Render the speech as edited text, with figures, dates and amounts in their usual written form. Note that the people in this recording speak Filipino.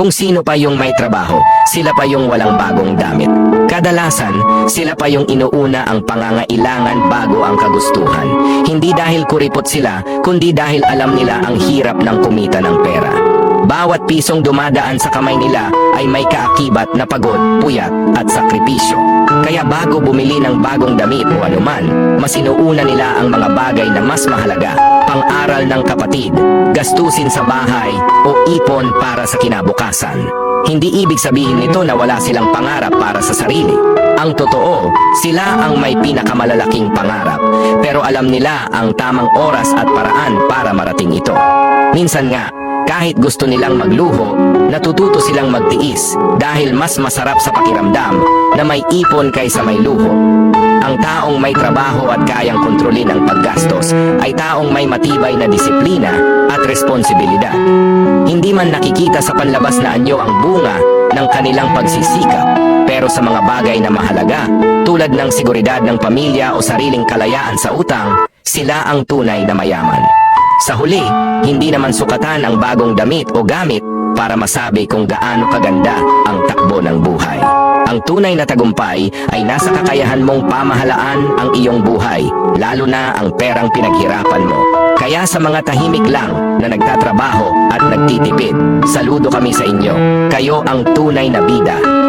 Kung sino pa yung may trabaho, sila pa yung walang bagong damit. Kadalasan, sila pa yung inuuna ang pangangailangan bago ang kagustuhan. Hindi dahil kuripot sila, kundi dahil alam nila ang hirap ng kumita ng pera. Bawat pisong dumadaan sa kamay nila ay may kaakibat na pagod, puyat at sakripisyo. Kaya bago bumili ng bagong damit o anuman, mas inuuna nila ang mga bagay na mas mahalaga, pang-aral ng kapatid, gastusin sa bahay o ipon para sa kinabukasan. Hindi ibig sabihin nito na wala silang pangarap para sa sarili. Ang totoo, sila ang may pinakamalalaking pangarap, pero alam nila ang tamang oras at paraan para marating ito. Minsan nga, kahit gusto nilang magluho, natututo silang magtiis dahil mas masarap sa pakiramdam na may ipon kaysa may luho. Ang taong may trabaho at kayang kontrolin ang paggastos ay taong may matibay na disiplina at responsibilidad. Hindi man nakikita sa panlabas na anyo ang bunga ng kanilang pagsisikap, pero sa mga bagay na mahalaga, tulad ng seguridad ng pamilya o sariling kalayaan sa utang, sila ang tunay na mayaman. Sa huli, hindi naman sukatan ang bagong damit o gamit para masabi kung gaano kaganda ang takbo ng buhay. Ang tunay na tagumpay ay nasa kakayahan mong pamahalaan ang iyong buhay, lalo na ang perang pinaghirapan mo. Kaya sa mga tahimik lang na nagtatrabaho at nagtitipid, saludo kami sa inyo. Kayo ang tunay na bida.